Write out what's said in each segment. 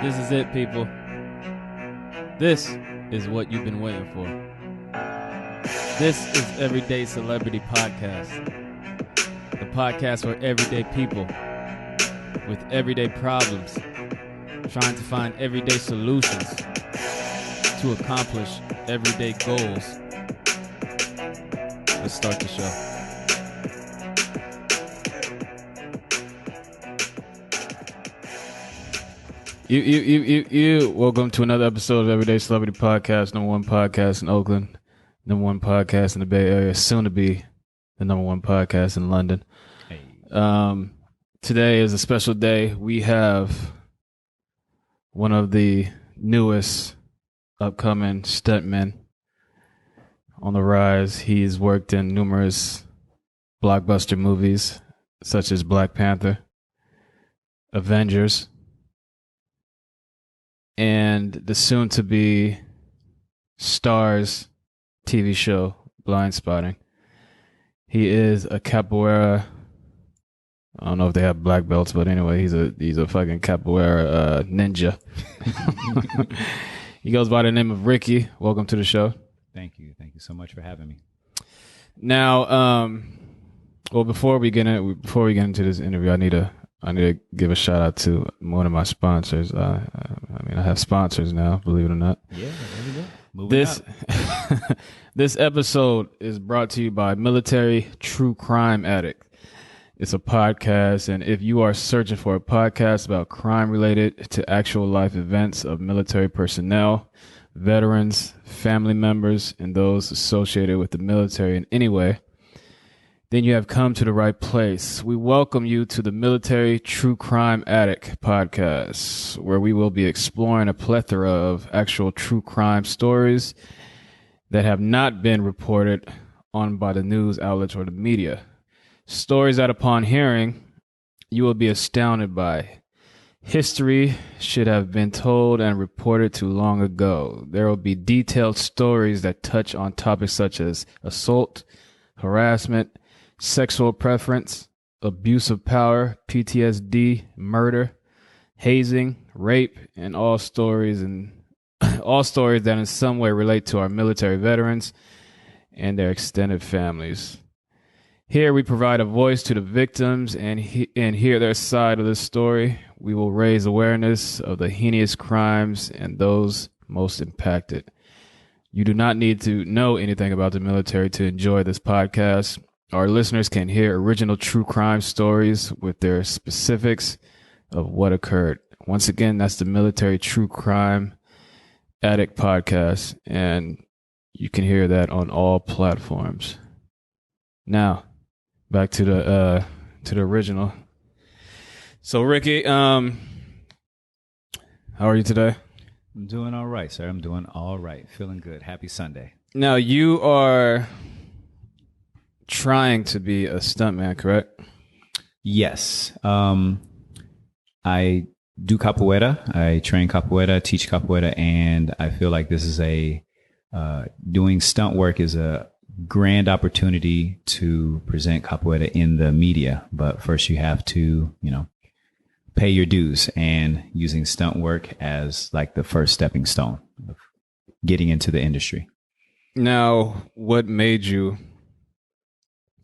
This is it, people. This is what you've been waiting for. This is Everyday Celebrity Podcast. The podcast for everyday people with everyday problems, trying to find everyday solutions to accomplish everyday goals. Let's start the show. You. Welcome to another episode of Everyday Celebrity Podcast, number one podcast in Oakland, number one podcast in the Bay Area, soon to be the number one podcast in London. Hey. Today is a special day. We have one of the newest upcoming stuntmen on the rise. He's worked in numerous blockbuster movies, such as Black Panther, Avengers, and the soon-to-be Stars TV show, Blind Spotting. He is a Capoeira. I don't know if they have black belts, but anyway, he's a fucking Capoeira ninja. He goes by the name of Ricky. Welcome to the show. Thank you so much for having me. Now, well, before we get into this interview, I need to give a shout out to one of my sponsors. I have sponsors now, believe it or not. Yeah, there we go. Moving up. This episode is brought to you by Military True Crime Addict. It's a podcast, and if you are searching for a podcast about crime related to actual life events of military personnel, veterans, family members, and those associated with the military in any way, then you have come to the right place. We welcome you to the Military True Crime Addict podcast, where we will be exploring a plethora of actual true crime stories that have not been reported on by the news outlets or the media. Stories that upon hearing, you will be astounded by. History should have been told and reported too long ago. There will be detailed stories that touch on topics such as assault, harassment, sexual preference, abuse of power, PTSD, murder, hazing, rape, and all stories that in some way relate to our military veterans and their extended families. Here we provide a voice to the victims and hear their side of the story. We will raise awareness of the heinous crimes and those most impacted. You do not need to know anything about the military to enjoy this podcast. Our listeners can hear original true crime stories with their specifics of what occurred. Once again, that's the Military True Crime Addict podcast, and you can hear that on all platforms. Now, back to the original. So, Ricky, how are you today? I'm doing all right, sir. I'm doing all right. Feeling good. Happy Sunday. Now, you are trying to be a stuntman, correct? Yes. I do capoeira. I train capoeira, teach capoeira, and I feel like this is doing stunt work is a grand opportunity to present capoeira in the media. But first you have to, pay your dues, and using stunt work as like the first stepping stone of getting into the industry. Now, what made you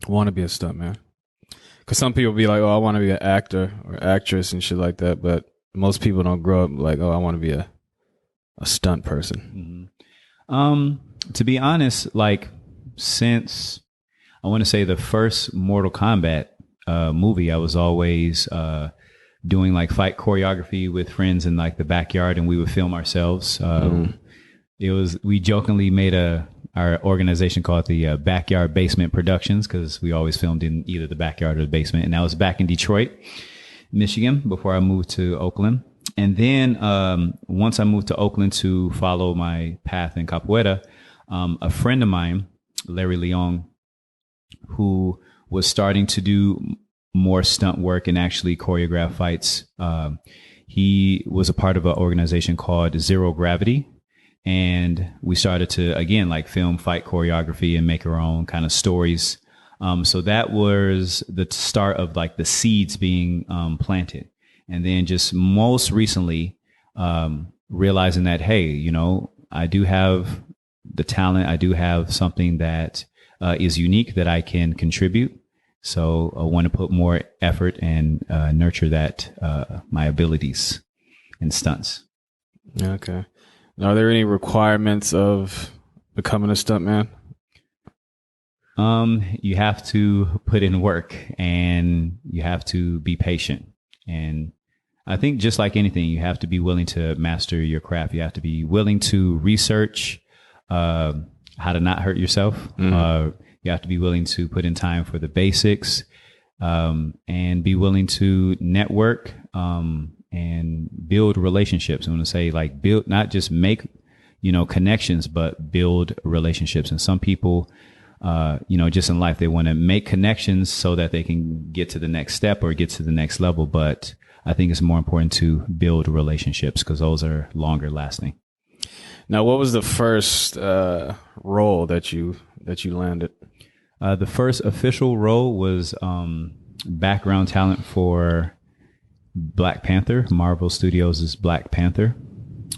want to be a stuntman? Because some people be like, oh, I want to be an actor or actress and shit like that, but most people don't grow up like, oh, I want to be a stunt person. Mm-hmm. To be honest, like since I want to say the first Mortal Kombat movie, I was always doing like fight choreography with friends in like the backyard, and we would film ourselves. We jokingly made our organization called the Backyard Basement Productions, because we always filmed in either the backyard or the basement. And I was back in Detroit, Michigan, before I moved to Oakland. And then once I moved to Oakland to follow my path in capoeira, a friend of mine, Larry Leong, who was starting to do more stunt work and actually choreograph fights, he was a part of an organization called Zero Gravity. And we started to, again, like film fight choreography and make our own kind of stories So that was the start of like the seeds being planted. And then just most recently, realizing that, hey, you know, I do have the talent. I do have something that is unique that I can contribute. So I want to put more effort and nurture that, my abilities in stunts. Okay. Are there any requirements of becoming a stuntman? You have to put in work and you have to be patient. And I think just like anything, you have to be willing to master your craft. You have to be willing to research how to not hurt yourself. You have to be willing to put in time for the basics, and be willing to network, and build relationships. I want to say like build, not just make, you know, connections, but build relationships. And some people, you know, just in life, they want to make connections so that they can get to the next step or get to the next level. But I think it's more important to build relationships because those are longer lasting. Now, what was the first role that you landed? The first official role was background talent for Black Panther, Marvel Studios' Black Panther,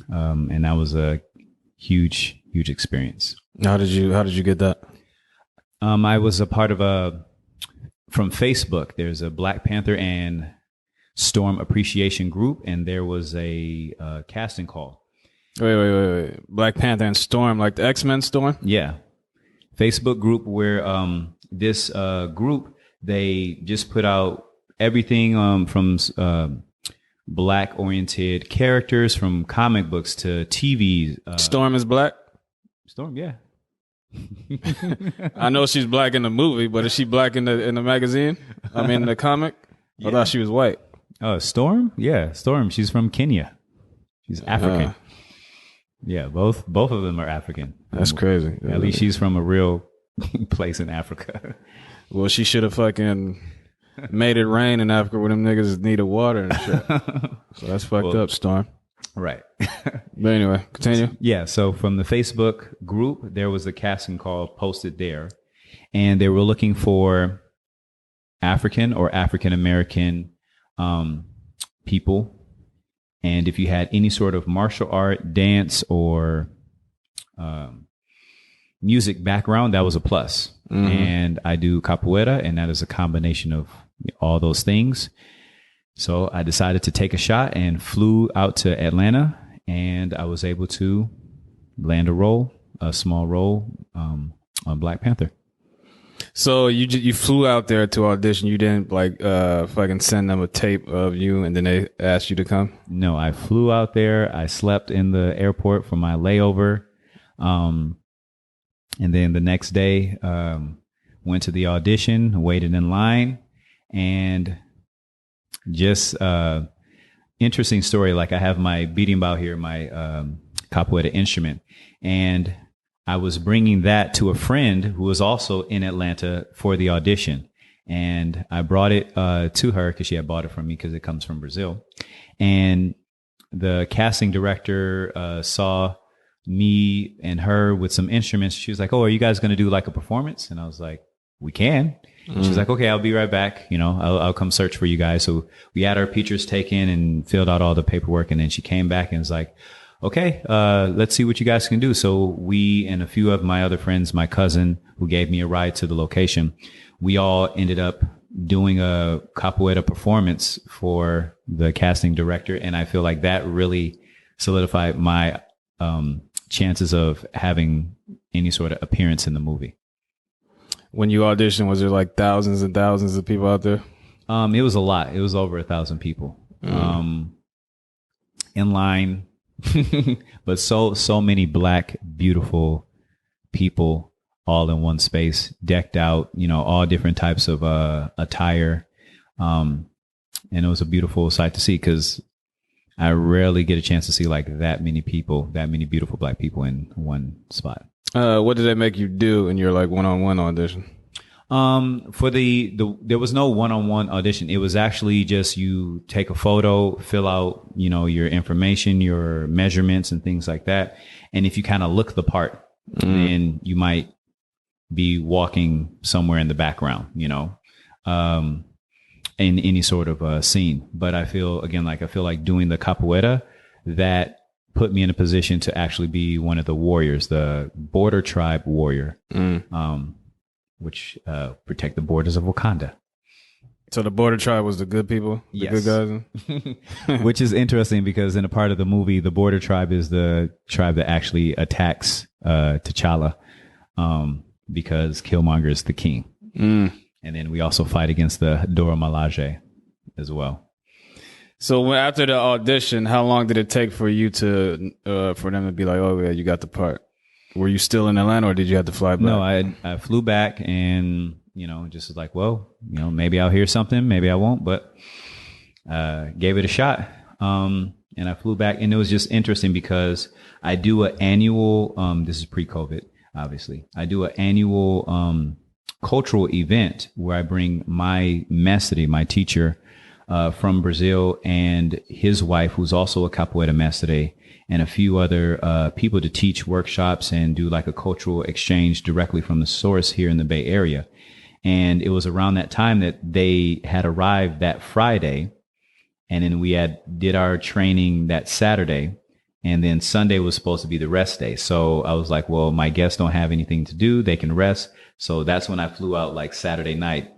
and that was a huge experience. How did you get that? I was a part of from Facebook. There's a Black Panther and Storm appreciation group, and there was a casting call. Wait. Black Panther and Storm, like the X-Men Storm? Yeah. Facebook group where this group, they just put out everything from black oriented characters from comic books to TV. Storm is black? Storm, yeah. I know she's black in the movie, but is she black in the magazine? I mean, the comic? Yeah. I thought she was white. Oh, Storm? Yeah, Storm. She's from Kenya. She's African. Yeah, both of them are African. That's crazy. At least she's from a real place in Africa. Well, she should have fucking made it rain in Africa where them niggas needed water and shit. So that's fucked up, Storm. Right. But anyway, continue. Yeah, so from the Facebook group, there was a casting call posted there, and they were looking for African or African American people. And if you had any sort of martial art, dance, or music background, that was a plus. Mm-hmm. And I do capoeira, and that is a combination of all those things. So I decided to take a shot and flew out to Atlanta, and I was able to land a small role on Black Panther. So you flew out there to audition. You didn't like fucking send them a tape of you and then they asked you to come? No, I flew out there. I slept in the airport for my layover. And then the next day, went to the audition, waited in line, and just interesting story. Like I have my berimbau here, my capoeira instrument, and I was bringing that to a friend who was also in Atlanta for the audition. And I brought it to her because she had bought it from me because it comes from Brazil. And the casting director saw me and her with some instruments. She was like, "Oh, are you guys going to do like a performance?" And I was like, "We can." Mm-hmm. She's like, "Okay, I'll be right back. You know, I'll come search for you guys." So we had our pictures taken and filled out all the paperwork. And then she came back and was like, "Okay, let's see what you guys can do." So we and a few of my other friends, my cousin who gave me a ride to the location, we all ended up doing a capoeira performance for the casting director. And I feel like that really solidified my chances of having any sort of appearance in the movie. When you auditioned, was there like thousands and thousands of people out there? It was a lot. It was over 1,000 people in line. But so many black, beautiful people all in one space, decked out, you know, all different types of attire. And it was a beautiful sight to see because I rarely get a chance to see like that many people, that many beautiful black people in one spot. What did they make you do in your like one-on-one audition? For there was no one-on-one audition. It was actually just you take a photo, fill out, you know, your information, your measurements and things like that. And if you kind of look the part, then you might be walking somewhere in the background, in any sort of scene. But I feel like doing the capoeira, that put me in a position to actually be one of the warriors, the border tribe warrior, which protect the borders of Wakanda. So the border tribe was the good people, the Yes. good guys? Which is interesting because in a part of the movie, the border tribe is the tribe that actually attacks T'Challa, because Killmonger is the king. And then we also fight against the Dora Milaje as well. So after the audition, how long did it take for you to for them to be like, oh yeah, you got the part? Were you still in Atlanta, or did you have to fly back? No, I flew back, and just was like, well, maybe I'll hear something, maybe I won't, but gave it a shot. And I flew back, and it was just interesting because I do an annual. This is pre-COVID, obviously. I do an annual cultural event where I bring my mestre, my teacher from Brazil, and his wife, who's also a capoeira mestre, and a few other people to teach workshops and do like a cultural exchange directly from the source here in the Bay Area. And it was around that time that they had arrived that Friday, and then we did our training that Saturday, and then Sunday was supposed to be the rest day. So I was like, well, my guests don't have anything to do; they can rest. So that's when I flew out like Saturday night,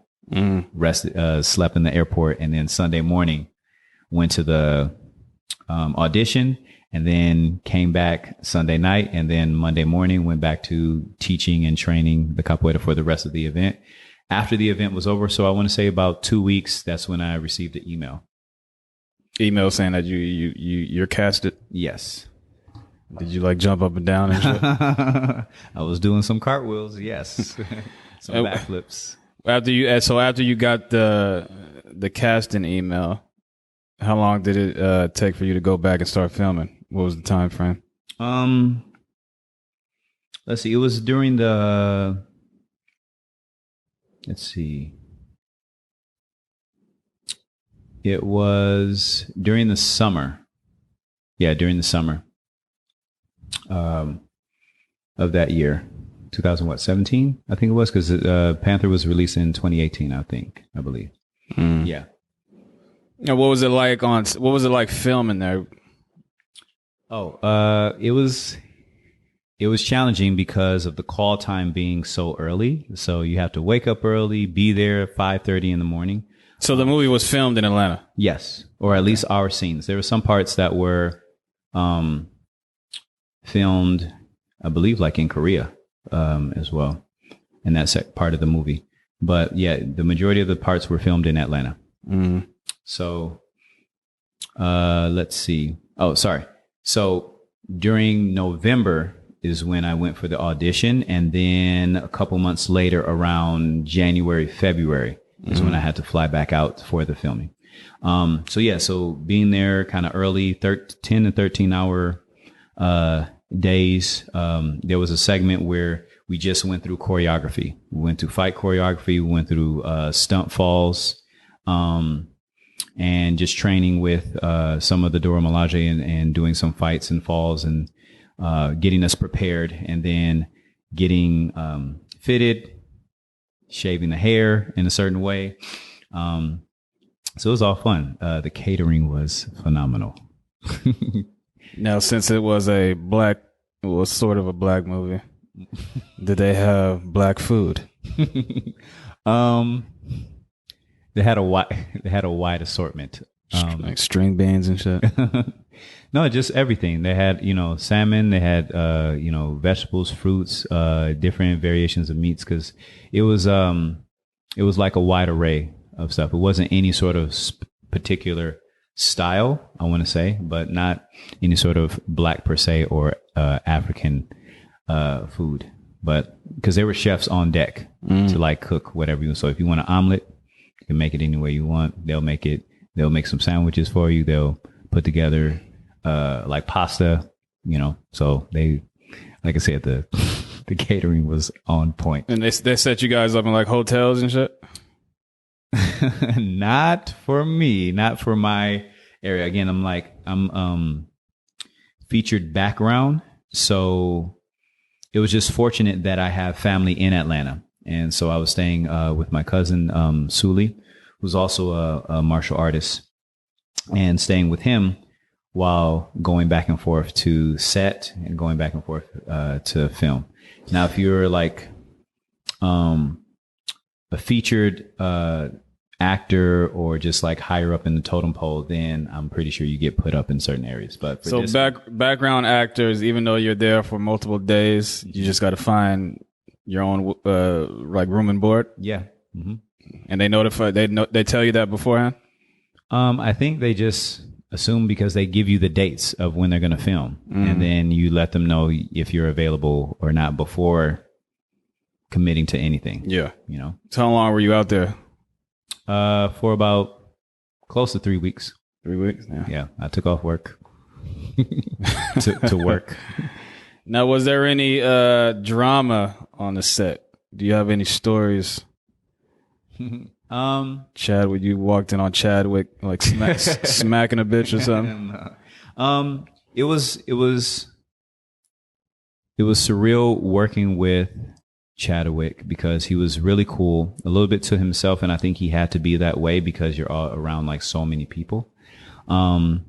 rested, slept in the airport, and then Sunday morning went to the audition, and then came back Sunday night, and then Monday morning went back to teaching and training the capoeira for the rest of the event. After the event was over, so I want to say about 2 weeks, that's when I received the email. Email saying that you're casted? Yes. Did you like jump up and down and shit? I was doing some cartwheels, yes. Some backflips. After you got the casting email, how long did it take for you to go back and start filming? What was the time frame? Let's see. It was during the. Let's see. It was during the summer. Yeah, during the summer of that year, 2017, I think it was, because Panther was released in 2018, I believe. Yeah. And what was it like filming there? Oh, it was challenging because of the call time being so early. So you have to wake up early, be there at 5:30 in the morning. So the movie was filmed in Atlanta? Yes, or at least our scenes. There were some parts that were filmed, I believe, like in Korea as well, in that part of the movie. But yeah, the majority of the parts were filmed in Atlanta. So let's see. Oh, sorry. So during November is when I went for the audition. And then a couple months later, around January, February, is when I had to fly back out for the filming. So being there kind of early, 10 to 13 hour days. There was a segment where we just went through choreography. We went through fight choreography. We went through stunt falls. And just training with some of the Dora Milaje and doing some fights and falls and getting us prepared, and then getting fitted, shaving the hair in a certain way. So it was all fun. The catering was phenomenal. Now, since it was sort of a black movie, did they have black food? They had a wide assortment. Like string beans and shit. No, just everything. They had, salmon. They had, vegetables, fruits, different variations of meats. Cause it was like a wide array of stuff. It wasn't any sort of particular style, I want to say, but not any sort of black per se or, African, food, but cause there were chefs on deck to like cook whatever you want. So if you want an omelet, you can make it any way you want. They'll make some sandwiches for you. They'll put together, like pasta, so they, like I said, the catering was on point. And they set you guys up in like hotels and shit? Not for me, not for my area. Again, I'm featured background. So it was just fortunate that I have family in Atlanta. And so I was staying with my cousin, Suli, who's also a martial artist, and staying with him while going back and forth to set and going back and forth to film. Now, if you're like a featured actor or just like higher up in the totem pole, then I'm pretty sure you get put up in certain areas. But for background actors, even though you're there for multiple days, you just got to find your own like room and board. Yeah. Mm-hmm. And they tell you that beforehand. I think they just assume because they give you the dates of when they're going to film, and then you let them know if you're available or not before committing to anything. Yeah. So how long were you out there? For about close to 3 weeks. 3 weeks? Yeah. I took off work to work. Now, was there any drama on the set? Do you have any stories? Chadwick, you walked in on Chadwick like smacking a bitch or something? It was surreal working with Chadwick because he was really cool, a little bit to himself, and I think he had to be that way because you're all around like so many people. And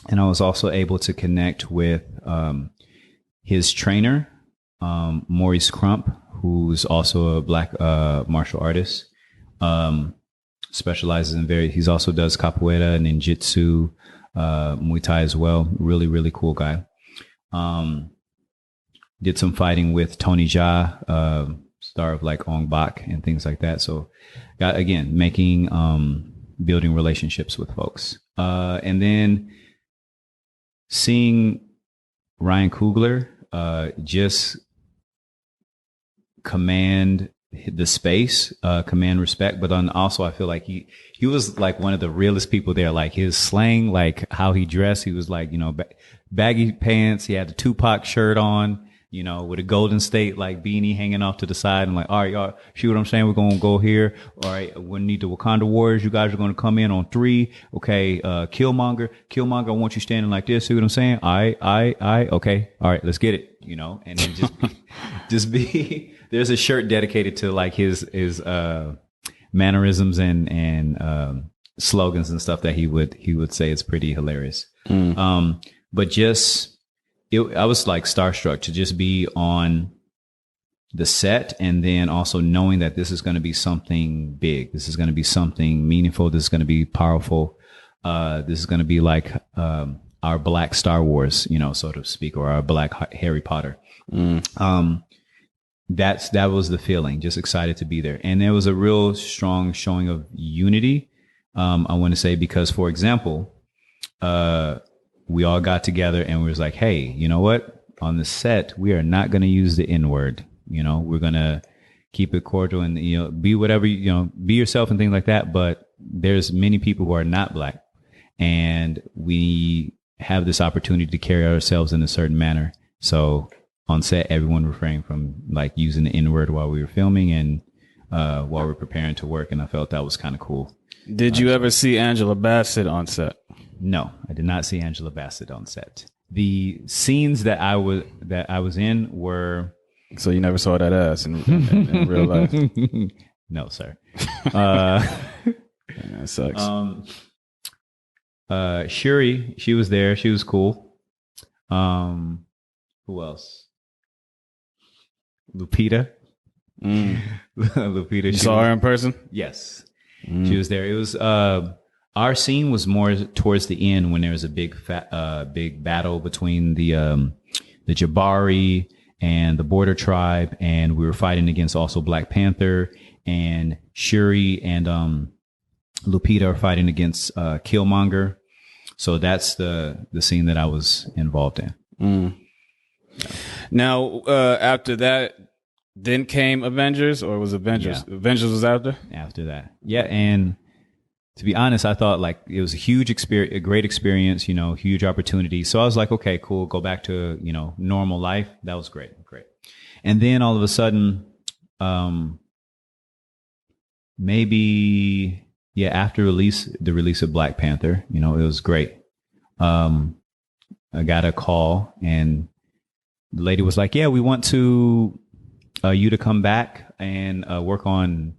I was also able to connect with his trainer, Maurice Crump, who's also a black martial artist. Specializes in he also does capoeira and ninjutsu, Muay Thai as well. Really, really cool guy. Did some fighting with Tony Jaa, star of like Ong Bak and things like that. So got, again, building relationships with folks. And then seeing Ryan Coogler, just command the space, command respect, but then also I feel like he was like one of the realest people there. Like his slang, like how he dressed, he was like, baggy pants. He had the Tupac shirt on, with a Golden State like beanie hanging off to the side. And like, all right, y'all, see what I'm saying? We're going to go here. All right, we need the Wakanda Warriors. You guys are going to come in on 3. Okay, Killmonger, I want you standing like this. See what I'm saying? I. Okay, all right, let's get it. And then just be. There's a shirt dedicated to like his mannerisms and slogans and stuff that he would say. It's pretty hilarious. But I was like starstruck to just be on the set, and then also knowing that this is going to be something big. This is going to be something meaningful. This is going to be powerful. This is going to be like our Black Star Wars, so to speak, or our Black Harry Potter. That was the feeling, just excited to be there. And there was a real strong showing of unity. I want to say, because, for example, we all got together and we was like, hey, you know what? On the set, we are not going to use the N-word. We're going to keep it cordial and, be whatever, be yourself and things like that. But there's many people who are not Black, and we have this opportunity to carry ourselves in a certain manner. So on set, everyone refrained from like using the N-word while we were filming and while we were preparing to work. And I felt that was kind of cool. Did you ever see Angela Bassett on set? No, I did not see Angela Bassett on set. The scenes that I was in were. So you never saw that ass in real life? No, sir. That sucks. Shuri, she was there. She was cool. Who else? Lupita. Lupita. You saw her in person? Yes. She was there. It was our scene was more towards the end when there was a big battle between the Jabari and the Border Tribe, and we were fighting against also Black Panther, and Shuri and Lupita are fighting against Killmonger. So that's the scene that I was involved in. Yeah. Now, after that, then came Avengers, or was Avengers? Yeah. Avengers was after? After that. Yeah, and to be honest, I thought like it was a huge experience, a great experience, huge opportunity. So I was like, okay, cool, go back to, normal life. That was great. And then all of a sudden, maybe, after the release of Black Panther, it was great. I got a call, and the lady was like, yeah, we want to you to come back and work on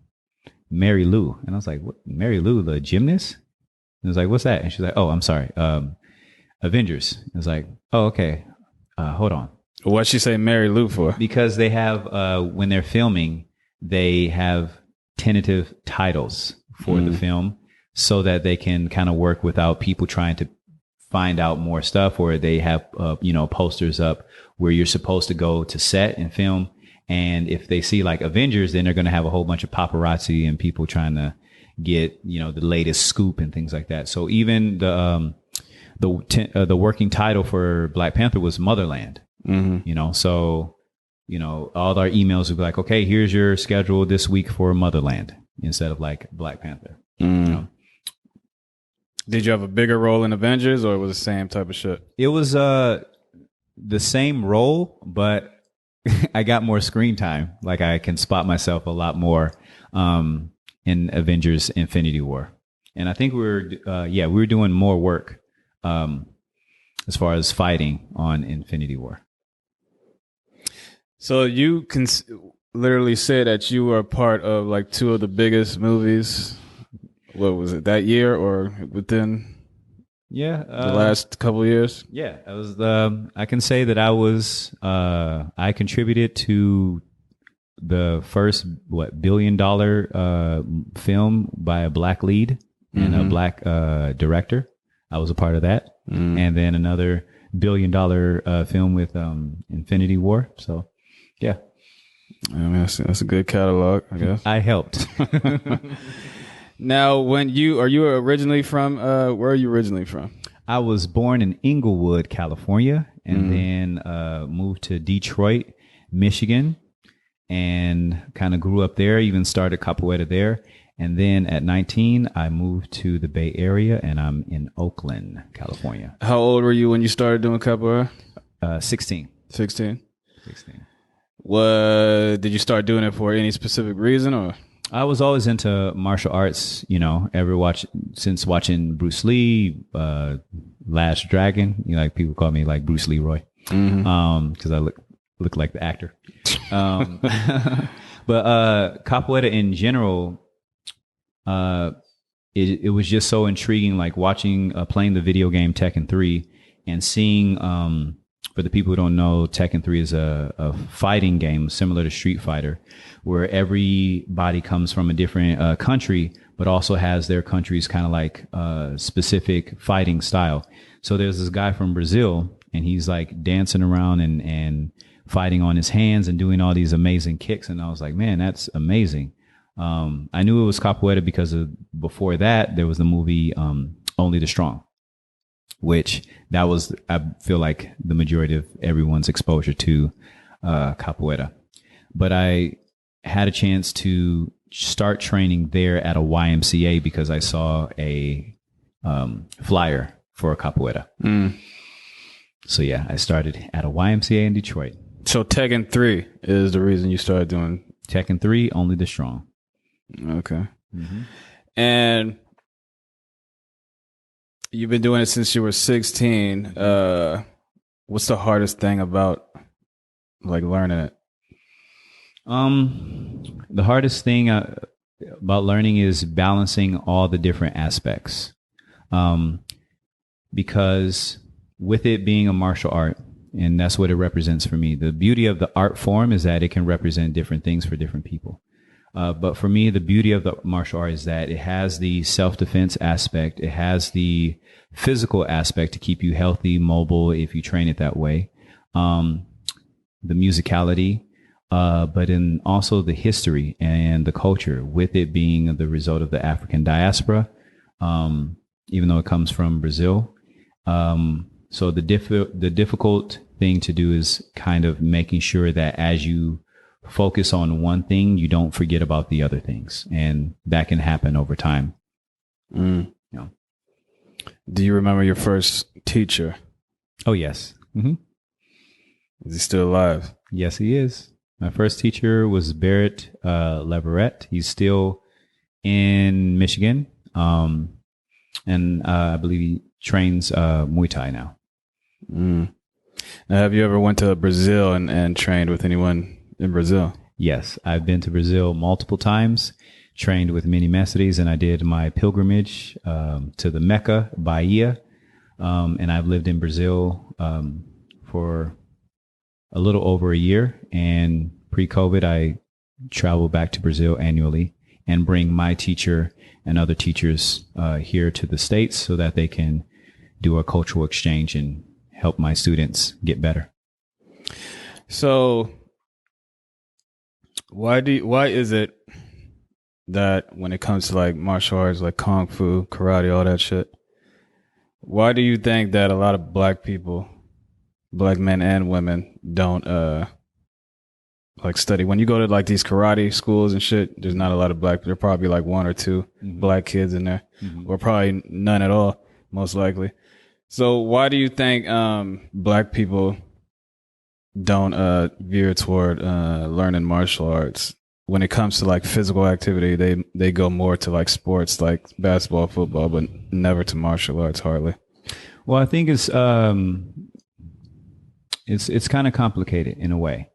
Mary Lou. And I was like, what? Mary Lou, the gymnast? And I was like, what's that? And she's like, oh, I'm sorry. Avengers. I was like, oh, okay. Hold on. What'd she say Mary Lou for? Because they have, when they're filming, they have tentative titles for the film so that they can kind of work without people trying to find out more stuff, or they have, posters up where you're supposed to go to set and film. And if they see like Avengers, then they're going to have a whole bunch of paparazzi and people trying to get, the latest scoop and things like that. So even the working title for Black Panther was Motherland. So, all our emails would be like, okay, here's your schedule this week for Motherland instead of like Black Panther. Did you have a bigger role in Avengers, or it was the same type of shit? It was the same role, but I got more screen time. Like I can spot myself a lot more in Avengers Infinity War. And I think we were doing more work as far as fighting on Infinity War. So you can literally say that you were a part of like two of the biggest movies. What was it, that year or within the last couple of years? Yeah, I was. I can say that I was. I contributed to the first $1 billion film by a black lead and a black director. I was a part of that, and then another $1 billion film with Infinity War. So, yeah, I mean, that's a good catalog, I guess. I helped. Now, are you originally from? Where are you originally from? I was born in Inglewood, California, and then moved to Detroit, Michigan, and kind of grew up there. Even started Capoeira there, and then at 19, I moved to the Bay Area, and I'm in Oakland, California. How old were you when you started doing Capoeira? 16. 16. What did you start doing it for? Any specific reason, or? I was always into martial arts, since watching Bruce Lee, Last Dragon. Like people call me like Bruce Lee Roy, because I look like the actor. But Capoeira in general, it was just so intriguing. Like watching, playing the video game Tekken 3 and seeing. For the people who don't know, Tekken 3 is a fighting game similar to Street Fighter, where everybody comes from a different country, but also has their country's kind of like specific fighting style. So there's this guy from Brazil, and he's like dancing around and fighting on his hands and doing all these amazing kicks. And I was like, man, that's amazing. I knew it was Capoeira because before that, there was the movie Only the Strong, which that was, I feel like, the majority of everyone's exposure to Capoeira. But I had a chance to start training there at a YMCA because I saw a flyer for a Capoeira. So yeah, I started at a YMCA in Detroit. So Tekken 3 is the reason you started doing... Tekken 3, Only the Strong. Okay. And... you've been doing it since you were 16. What's the hardest thing about like learning it? The hardest thing about learning is balancing all the different aspects. Because with it being a martial art, and that's what it represents for me, the beauty of the art form is that it can represent different things for different people. But for me, the beauty of the martial art is that it has the self-defense aspect. It has the physical aspect to keep you healthy, mobile, if you train it that way. The musicality, but in also the history and the culture, with it being the result of the African diaspora, even though it comes from Brazil. So the difficult thing to do is kind of making sure that as you focus on one thing, you don't forget about the other things, and that can happen over time. Do you remember your first teacher? Oh yes. Is he still alive? Yes, he is. My first teacher was Barrett Leverett. He's still in Michigan, and I believe he trains Muay Thai now. Now, have you ever went to Brazil and trained with anyone in Brazil? Yes, I've been to Brazil multiple times, trained with many mestres, and I did my pilgrimage to the Mecca, Bahia, and I've lived in Brazil for a little over a year. And pre-COVID, I travel back to Brazil annually and bring my teacher and other teachers here to the States so that they can do a cultural exchange and help my students get better. So why is it that when it comes to like martial arts, like kung fu, karate, all that shit, why do you think that a lot of black people, black men and women, don't like study? When you go to like these karate schools and shit, there's not a lot of black. There are probably like one or two black kids in there, or probably none at all, most likely. So why do you think black people don't veer toward learning martial arts? When it comes to like physical activity, they go more to like sports like basketball, football, but never to martial arts hardly. Well, I think it's kind of complicated in a way.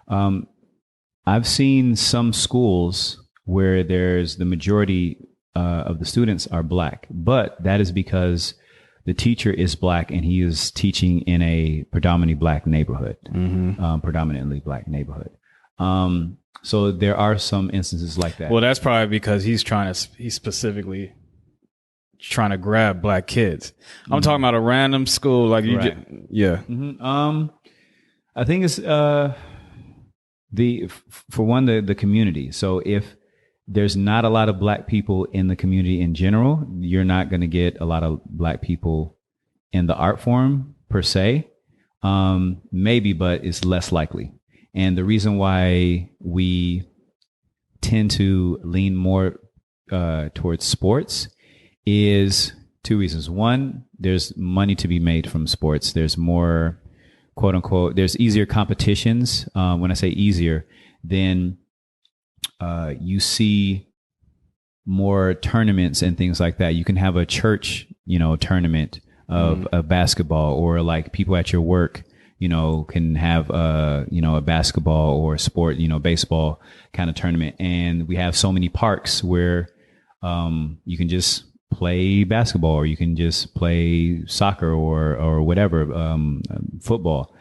I've seen some schools where there's the majority of the students are black, but that is because the teacher is black and he is teaching in a predominantly black neighborhood. So there are some instances like that. Well, that's probably because he's specifically trying to grab black kids. I'm talking about a random school like you. Right. I think it's for one, the community. So if there's not a lot of black people in the community in general, you're not going to get a lot of black people in the art form per se. Maybe, but it's less likely. And the reason why we tend to lean more towards sports is two reasons. One, there's money to be made from sports. There's more, quote unquote, there's easier competitions. When I say easier, then you see more tournaments and things like that. You can have a church, tournament of basketball, or like people at your work, can have a basketball or sport, baseball kind of tournament. And we have so many parks where you can just play basketball, or you can just play soccer or whatever, football.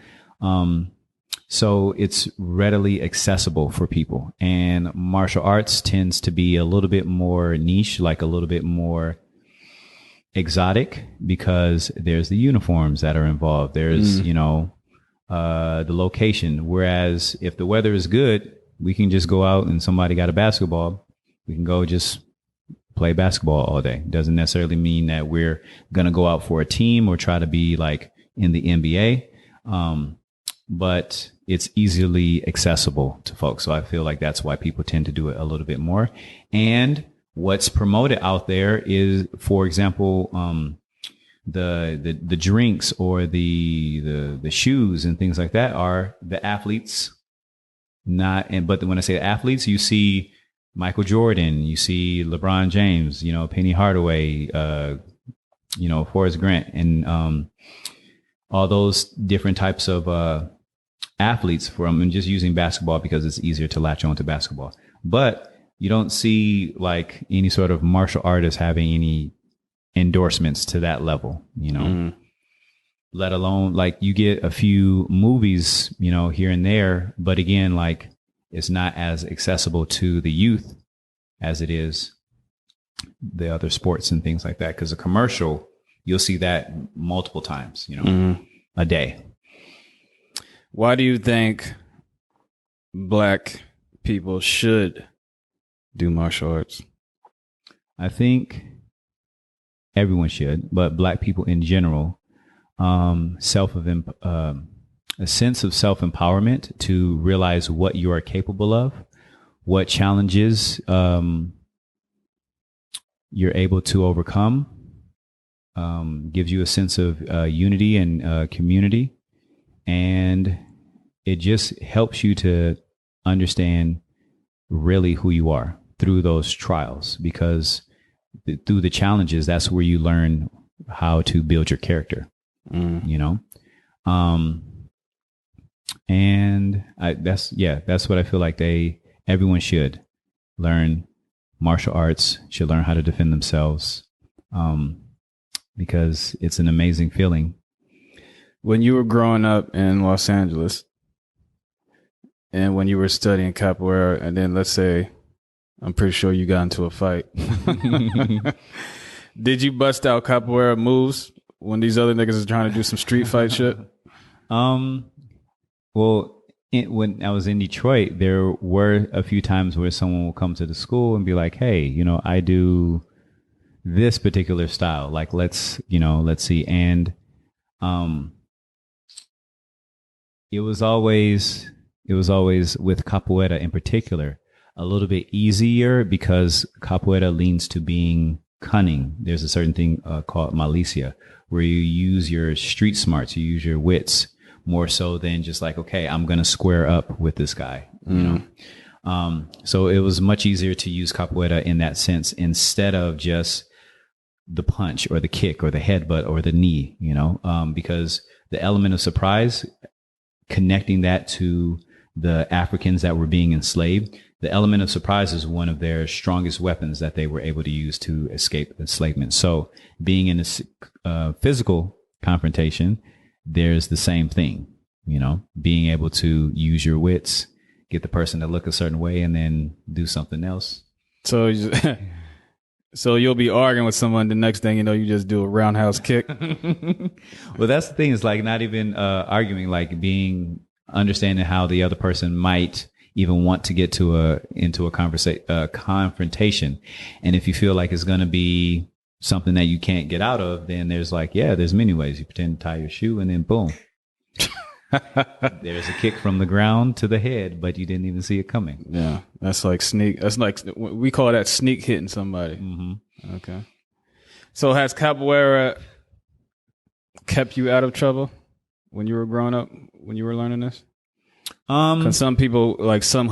So it's readily accessible for people. And martial arts tends to be a little bit more niche, like a little bit more exotic, because there's the uniforms that are involved. There's, the location. Whereas if the weather is good, we can just go out and somebody got a basketball. We can go just play basketball all day. Doesn't necessarily mean that we're going to go out for a team or try to be like in the NBA. But it's easily accessible to folks. So I feel like that's why people tend to do it a little bit more. And what's promoted out there is, for example, the drinks or the shoes and things like that are the athletes. But when I say athletes, you see Michael Jordan, you see LeBron James, Penny Hardaway, Forrest Grant, and all those different types of athletes from just using basketball because it's easier to latch on to basketball. But you don't see like any sort of martial artist having any endorsements to that level, let alone like you get a few movies, here and there. But again, like it's not as accessible to the youth as it is the other sports and things like that. Because a commercial, you'll see that multiple times, a day. Why do you think black people should do martial arts? I think everyone should, but black people in general, a sense of self-empowerment to realize what you are capable of, what challenges you're able to overcome, gives you a sense of unity and community. And it just helps you to understand really who you are through those trials, because through the challenges, that's where you learn how to build your character, And that's what I feel like everyone should learn. Martial arts, should learn how to defend themselves, because it's an amazing feeling. When you were growing up in Los Angeles and when you were studying capoeira, and then let's say, I'm pretty sure you got into a fight. Did you bust out capoeira moves when these other niggas is trying to do some street fight shit? Well, when I was in Detroit, there were a few times where someone will come to the school and be like, hey, you know, I do this particular style. Like, let's see. And it was always with capoeira in particular, a little bit easier because capoeira leans to being cunning. There's a certain thing called malicia, where you use your street smarts, you use your wits more so than just like, okay, I'm going to square up with this guy, you know? So it was much easier to use capoeira in that sense instead of just the punch or the kick or the headbutt or the knee, you know, because the element of surprise, connecting that to the Africans that were being enslaved, the element of surprise is one of their strongest weapons that they were able to use to escape enslavement. So being in a physical confrontation, there's the same thing, you know, being able to use your wits, get the person to look a certain way and then do something else. So, so you'll be arguing with someone. The next thing you know, you just do a roundhouse kick. Well, that's the thing. It's like not even arguing, like understanding how the other person might even want to get into a confrontation. And if you feel like it's going to be something that you can't get out of, then there's there's many ways. You pretend to tie your shoe and then boom. There's a kick from the ground to the head, but you didn't even see it coming. Yeah. That's like we call that sneak hitting somebody. Mm-hmm. Okay. So has capoeira kept you out of trouble when you were growing up, when you were learning this? Cause some people, like some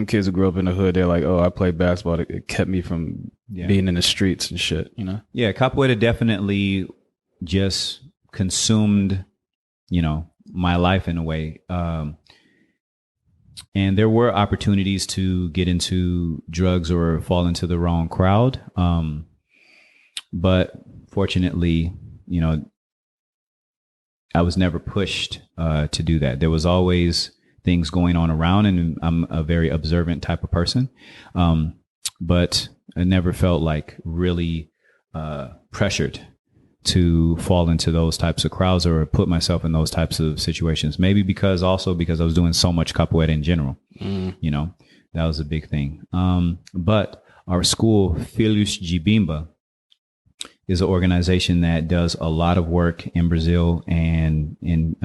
kids who grew up in the hood, they're like, oh, I played basketball. It kept me from being in the streets and shit, you know? Yeah, capoeira definitely just consumed, you know, my life in a way. And there were opportunities to get into drugs or fall into the wrong crowd. But fortunately, you know, I was never pushed to do that. There was always things going on around, and I'm a very observant type of person. But I never felt like really pressured to fall into those types of crowds or put myself in those types of situations. Maybe because I was doing so much capoeira in general. You know, that was a big thing. But our school, Filhos de Bimba, is an organization that does a lot of work in Brazil and in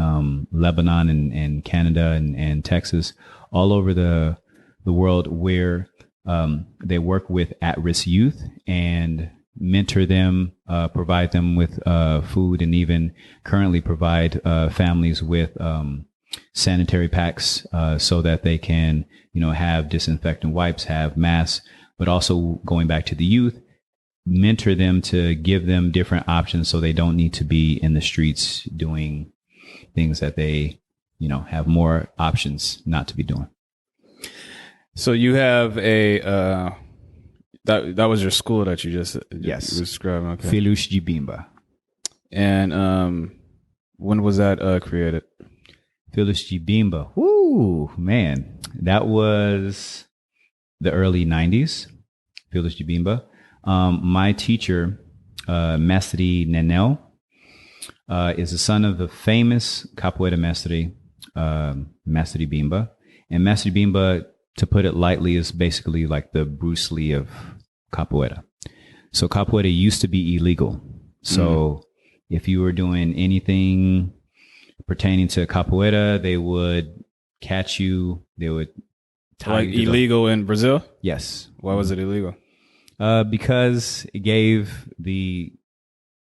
Lebanon and Canada and Texas, all over the world, where they work with at-risk youth and mentor them, provide them with food, and even currently provide families with sanitary packs so that they can, you know, have disinfectant wipes, have masks, but also going back to the youth, mentor them to give them different options so they don't need to be in the streets doing things that they, you know, have more options not to be doing. So you have that was your school that you just described. Okay. Filhos de Bimba. And when was that created? Filhos de Bimba. Ooh, man. That was the early 90s. Filhos de Bimba. My teacher, Mestre Nenel, is the son of the famous capoeira mestre, Mestre Bimba. And Mestre Bimba, to put it lightly, is basically like the Bruce Lee of capoeira. So capoeira used to be illegal. So if you were doing anything pertaining to capoeira, they would catch you. They would tie you. Illegal in Brazil? Yes. Why was it illegal? Because it gave the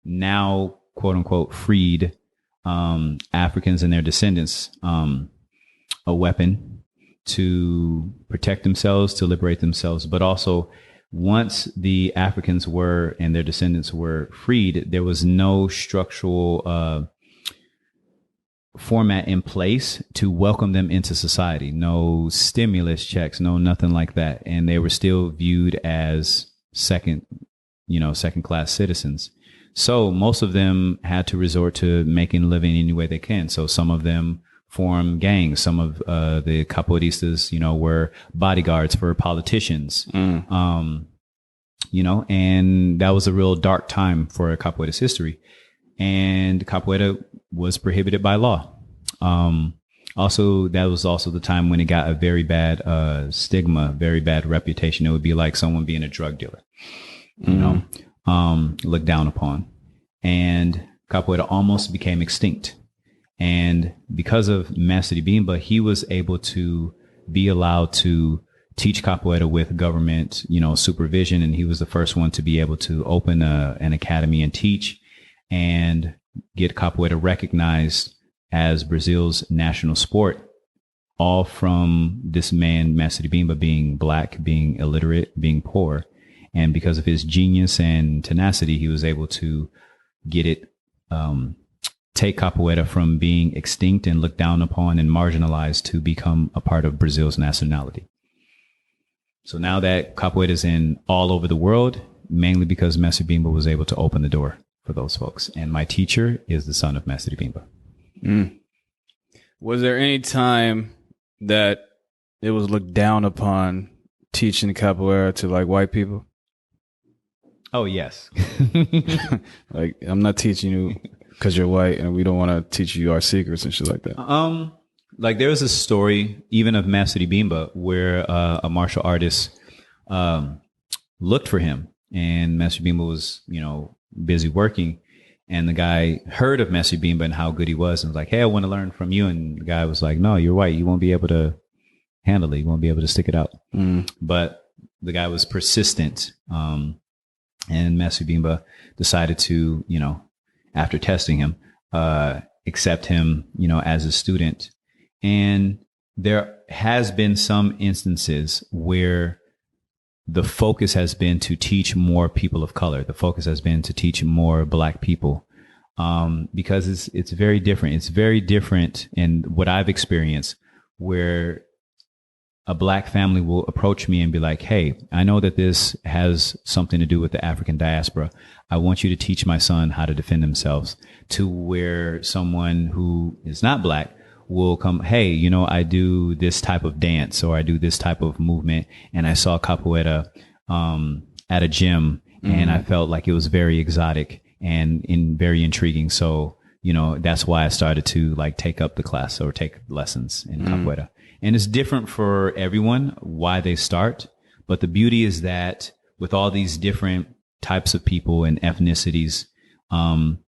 now quote unquote freed Africans and their descendants a weapon to protect themselves, to liberate themselves. But also, once the Africans were and their descendants were freed, there was no structural format in place to welcome them into society. No stimulus checks, no nothing like that. And they were still viewed as second class citizens. So most of them had to resort to making a living any way they can. So some of them form gangs. Some of the capoeiristas, were bodyguards for politicians. And that was a real dark time for capoeira's history. And capoeira was prohibited by law. Also, that was also the time when it got a very bad stigma, very bad reputation. It would be like someone being a drug dealer, looked down upon. And capoeira almost became extinct. And because of Master Bimba, he was able to be allowed to teach capoeira with government, supervision. And he was the first one to be able to open an academy and teach and get capoeira recognized as Brazil's national sport, all from this man, Master Bimba, being black, being illiterate, being poor. And because of his genius and tenacity, he was able to get it, take capoeira from being extinct and looked down upon and marginalized to become a part of Brazil's nationality. So now that capoeira is in all over the world, mainly because Master Bimba was able to open the door for those folks. And my teacher is the son of Master Bimba. Was there any time that it was looked down upon teaching capoeira to like white people? Oh, yes. Like, I'm not teaching you because you're white and we don't want to teach you our secrets and shit like that. Like there was a story even of Master Bimba where a martial artist looked for him, and Master Bimba was, busy working, and the guy heard of Master Bimba and how good he was and was like, hey, I want to learn from you. And the guy was like, no, you're white. You won't be able to handle it. You won't be able to stick it out. But the guy was persistent. And Master Bimba decided to, after testing him, accept him, as a student. And there has been some instances where the focus has been to teach more people of color. The focus has been to teach more black people, because it's very different. It's very different in what I've experienced, where a black family will approach me and be like, hey, I know that this has something to do with the African diaspora. I want you to teach my son how to defend themselves. To where someone who is not black will come, hey, I do this type of dance or I do this type of movement, and I saw capoeira at a gym, and I felt like it was very exotic and very intriguing. So, that's why I started to like take up the class or take lessons in capoeira. And it's different for everyone why they start. But the beauty is that with all these different types of people and ethnicities,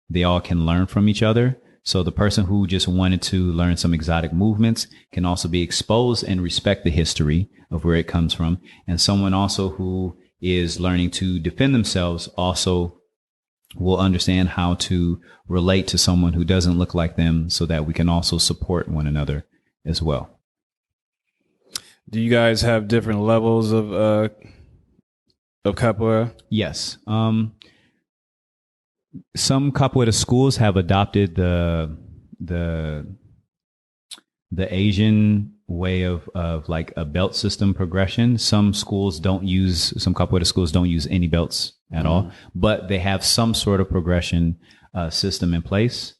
they all can learn from each other. So the person who just wanted to learn some exotic movements can also be exposed and respect the history of where it comes from. And someone also who is learning to defend themselves also will understand how to relate to someone who doesn't look like them, so that we can also support one another as well. Do you guys have different levels of capoeira? Yes. Some capoeira schools have adopted the Asian way of like a belt system progression. Some capoeira schools don't use any belts at all, but they have some sort of progression system in place.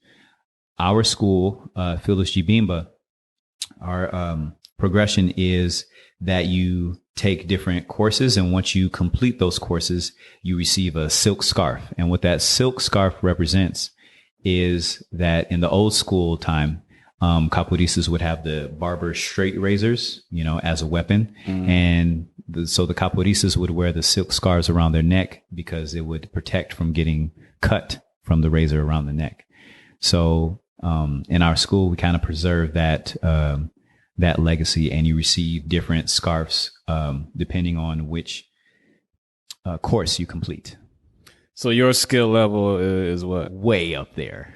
Our school, Phyllis G. Bimba, our progression is that you take different courses, and once you complete those courses, you receive a silk scarf. And what that silk scarf represents is that in the old school time, capoeiristas would have the barber straight razors, as a weapon. And so the capoeiristas would wear the silk scarves around their neck because it would protect from getting cut from the razor around the neck. So in our school, we kind of preserve that legacy, and you receive different scarves depending on which course you complete. So your skill level is what? Way up there.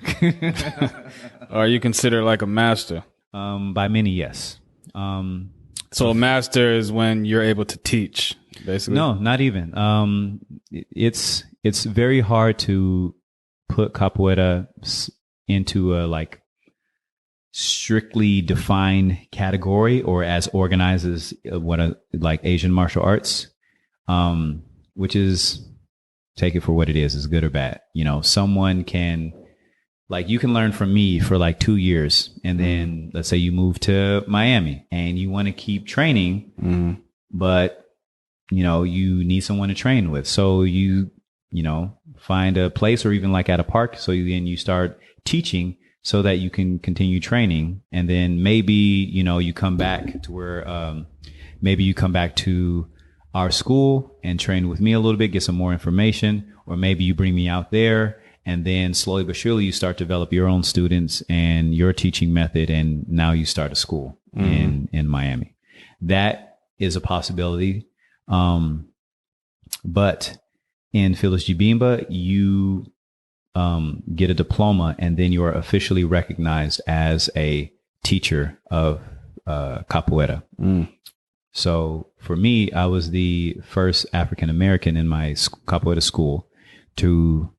Are you considered like a master? By many, yes. So a master is when you're able to teach, basically? No, not even. It's very hard to put capoeira into a like strictly defined category or as organized as like Asian martial arts, which is, take it for what it is good or bad. Someone can, like, you can learn from me for like 2 years, and then let's say you move to Miami and you want to keep training, but you need someone to train with. So you find a place, or even like at a park. So then you start teaching so that you can continue training. And then maybe, you come back to where, maybe you come back to our school and train with me a little bit, get some more information, or maybe you bring me out there. And then slowly but surely you start to develop your own students and your teaching method. And now you start a school in Miami. That is a possibility. But in Phyllis Jibimba, you get a diploma, and then you are officially recognized as a teacher of capoeira. So for me, I was the first African American in my capoeira school to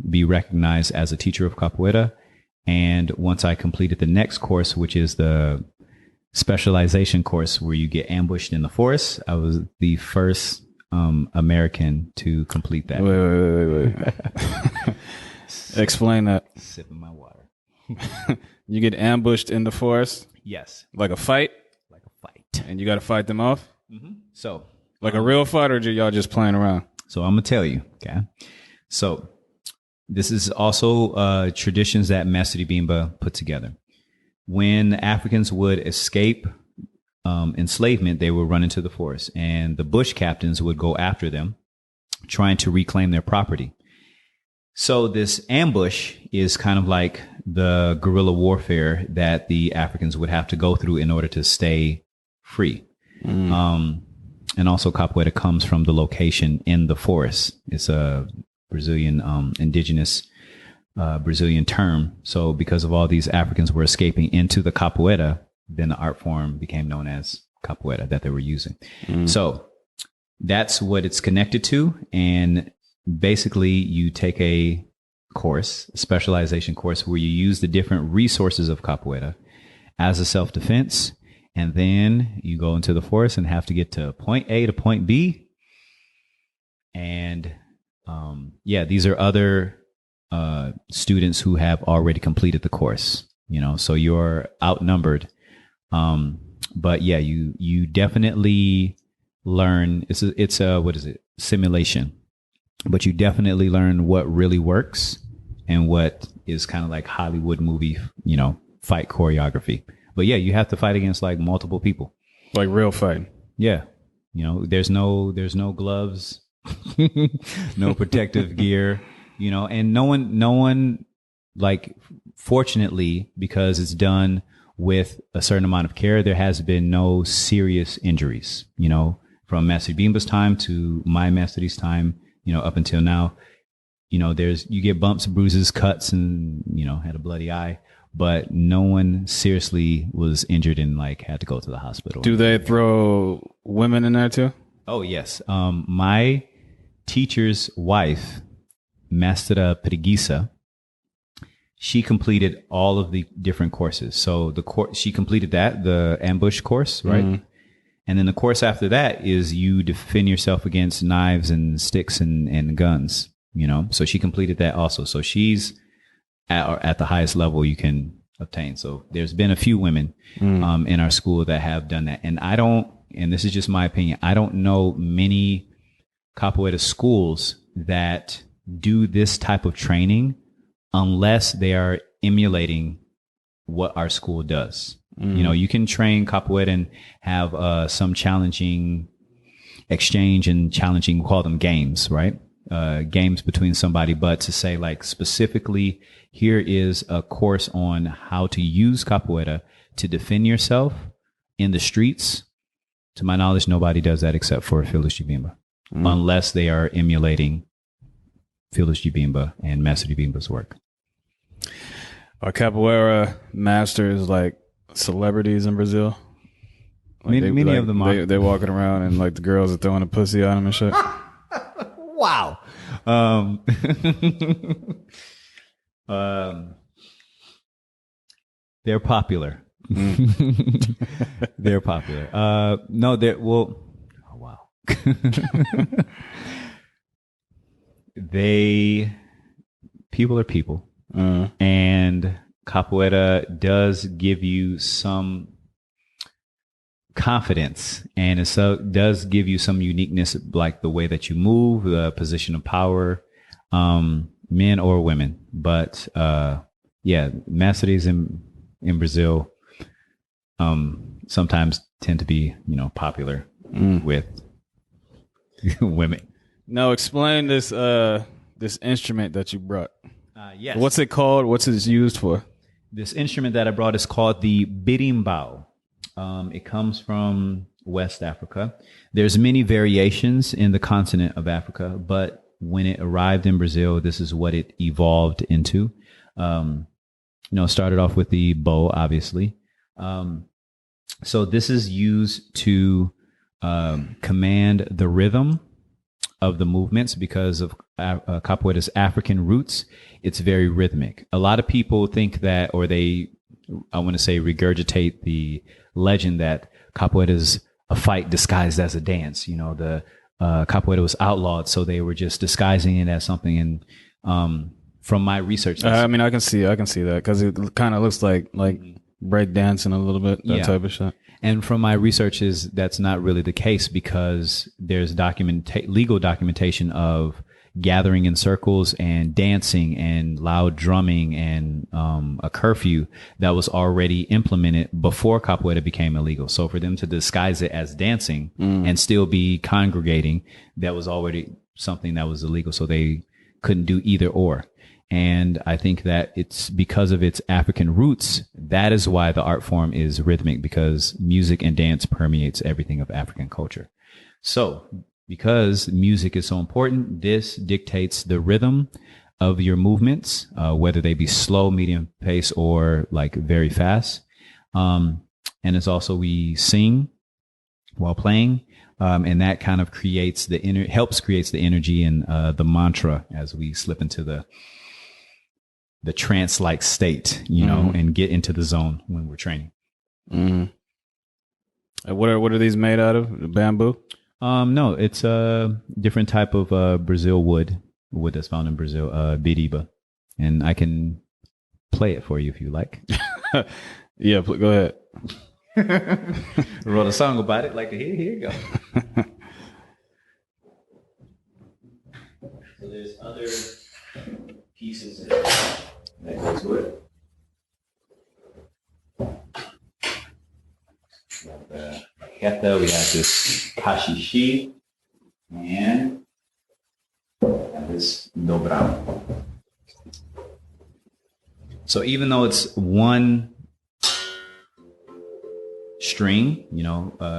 be recognized as a teacher of capoeira. And once I completed the next course, which is the specialization course where you get ambushed in the forest, I was the first American to complete that. Wait. Explain that. Sipping my water. You get ambushed in the forest? Yes. Like a fight? Like a fight. And you got to fight them off? So, like a real fight, or y'all just playing around? So I'm going to tell you, okay? So this is also traditions that Master Bimba put together. When Africans would escape enslavement, they would run into the forest, and the bush captains would go after them, trying to reclaim their property. So this ambush is kind of like the guerrilla warfare that the Africans would have to go through in order to stay free. And also capoeira comes from the location in the forest. It's a Brazilian, indigenous Brazilian term. So because of all these Africans were escaping into the capoeira, then the art form became known as capoeira that they were using. So that's what it's connected to. And basically you take a course, a specialization course, where you use the different resources of capoeira as a self-defense. And then you go into the forest and have to get to point A to point B. And these are other students who have already completed the course, so you're outnumbered. But yeah, you definitely learn. It's a what is it? Simulation. But you definitely learn what really works and what is kind of like Hollywood movie, fight choreography. But yeah, you have to fight against like multiple people. Like real fighting. Yeah. There's no gloves, no protective gear, and no one, like, fortunately, because it's done with a certain amount of care, there has been no serious injuries, from Master Bimba's time to my Master's time, up until now. You get bumps, bruises, cuts, and, had a bloody eye, but no one seriously was injured and like had to go to the hospital. Do they throw women in there too? Oh, yes. My teacher's wife, Mastra Preguiça, she completed all of the different courses. So she completed the ambush course, right? And then the course after that is you defend yourself against knives and sticks and guns, So she completed that also. So she's at the highest level you can obtain. So there's been a few women in our school that have done that. And this is just my opinion, I don't know many capoeira schools that do this type of training unless they are emulating what our school does. You can train capoeira and have some challenging exchange and challenging, we call them games, right? Games between somebody, but to say like specifically, here is a course on how to use capoeira to defend yourself in the streets. To my knowledge, nobody does that except for Phyllis Jibimba, unless they are emulating Phyllis Jibimba and Master Jibimba's work. Are capoeira masters like celebrities in Brazil? Like many of them are. They're walking around and like the girls are throwing a pussy on them and shit. Wow. They're popular. They're popular. No, they're well. Oh wow. People are people, and capoeira does give you some confidence, and it does give you some uniqueness, like the way that you move, the position of power, men or women. But yeah, masteries in Brazil sometimes tend to be, popular with women. Now explain this this instrument that you brought. Yes. What's it called? What's it used for? This instrument that I brought is called the berimbau. It comes from West Africa. There's many variations in the continent of Africa, but when it arrived in Brazil, this is what it evolved into. Started off with the bow, obviously. So this is used to command the rhythm of the movements because of capoeira's African roots. It's very rhythmic. A lot of people think that, or I want to say, regurgitate the legend that capoeira is a fight disguised as a dance. The capoeira was outlawed, so they were just disguising it as something. And from my research, I can see that because it kind of looks like break dancing a little bit, that type of shit. And from my research, that's not really the case, because there's legal documentation of gathering in circles and dancing and loud drumming and a curfew that was already implemented before capoeira became illegal. So for them to disguise it as dancing and still be congregating, that was already something that was illegal. So they couldn't do either or. And I think that it's because of its African roots. That is why the art form is rhythmic, because music and dance permeates everything of African culture. So because music is so important, this dictates the rhythm of your movements, whether they be slow, medium pace, or like very fast. And it's also, we sing while playing. And that kind of helps creates the energy and the mantra as we slip into the trance-like state, and get into the zone when we're training. What are these made out of? Bamboo? No, it's a different type of Brazil wood that's found in Brazil, biriba. And I can play it for you if you like. Yeah, go ahead. Wrote a song about it. Like, here you go. So there's other pieces that goes with it. We have the jeta, we have this hashishi, and this dobrao. So even though it's one string,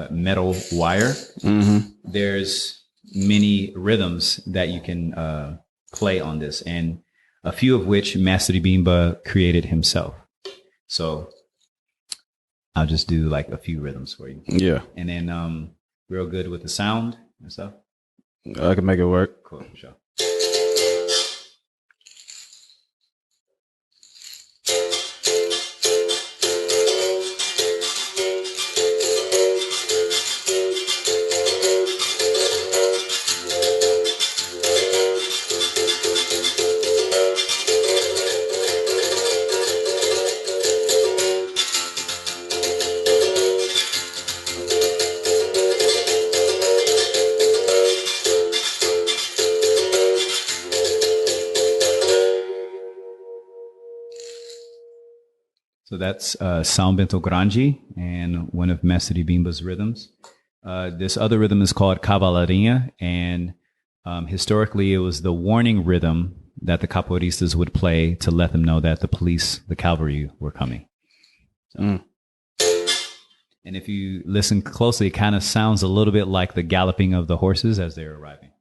metal wire, there's many rhythms that you can play on this, and a few of which Master Bimba created himself. So I'll just do like a few rhythms for you. Yeah. And then real good with the sound and stuff. I can make it work. Cool, for sure. So that's São Bento Grande and one of Mestre Bimba's rhythms. This other rhythm is called Cavallaria, and historically it was the warning rhythm that the capoeiristas would play to let them know that the police, the cavalry, were coming. So, and if you listen closely, it kind of sounds a little bit like the galloping of the horses as they're arriving.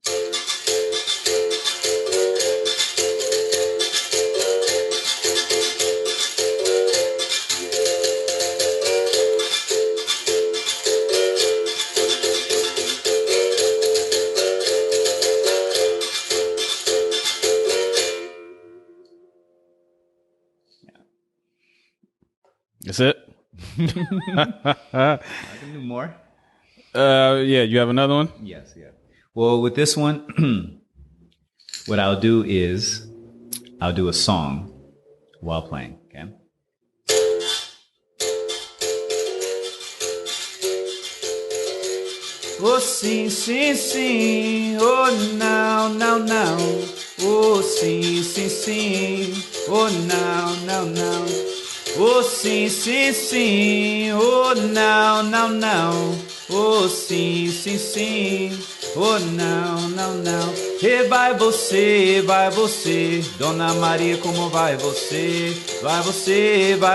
That's it? I can do more. Yeah, you have another one? Yes, yeah. Well, with this one, what I'll do is I'll do a song while playing, okay? Oh, sim, sim, sim. Oh, now, now, now. Oh, sim, sim, sim. Oh, now, now, now. Oh, sim, sim, sim. Oh, now, now, now. Oh, sim, sim, sim. Oh, não, não, não. E vai você, Dona Maria, como vai você? Vai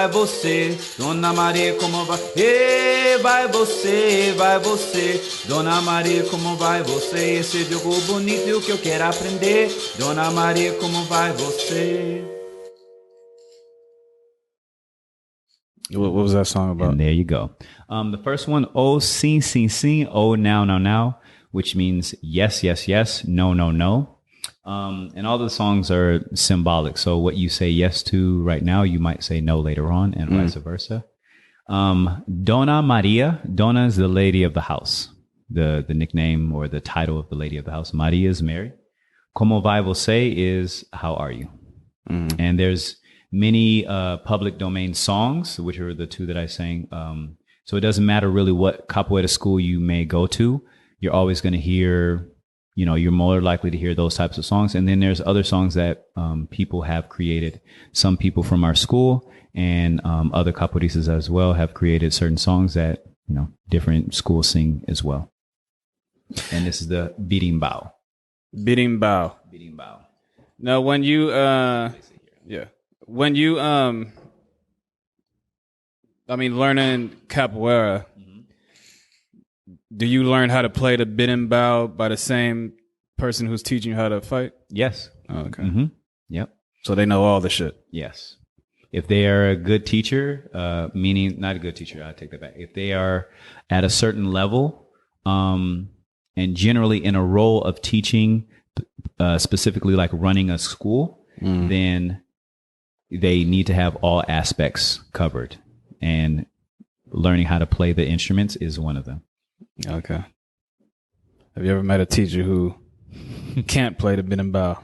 você, Dona Maria, como vai? E vai você, Dona Maria, como vai você? Esse jogo bonito e o que eu quero aprender, Dona Maria, como vai você? What was that song about? And there you go. The first one, oh, sim, sim, sim, oh, now, now, now, which means yes, yes, yes, no, no, no. And all the songs are symbolic. So what you say yes to right now, you might say no later on, and vice versa. Dona Maria. Dona is the lady of the house, the nickname or the title of the lady of the house. Maria is Mary. Como vai você is how are you? And there's many public domain songs, which are the two that I sang. So it doesn't matter really what capoeira school you may go to. You're always going to hear, you know, you're more likely to hear those types of songs. And then there's other songs that people have created. Some people from our school and other capoeiristas as well have created certain songs that, you know, different schools sing as well. And this is the birimbau. Birimbau. Birimbau. Now, when you, when you, learning capoeira, do you learn how to play the birimbau by the same person who's teaching you how to fight? Yes. Oh, okay. Mm-hmm. Yep. So they know all the shit. Yes. If they are a good teacher, meaning not a good teacher, I take that back. If they are at a certain level, and generally in a role of teaching, specifically like running a school, then they need to have all aspects covered. And learning how to play the instruments is one of them. Okay. Have you ever met a teacher who can't play the birimbau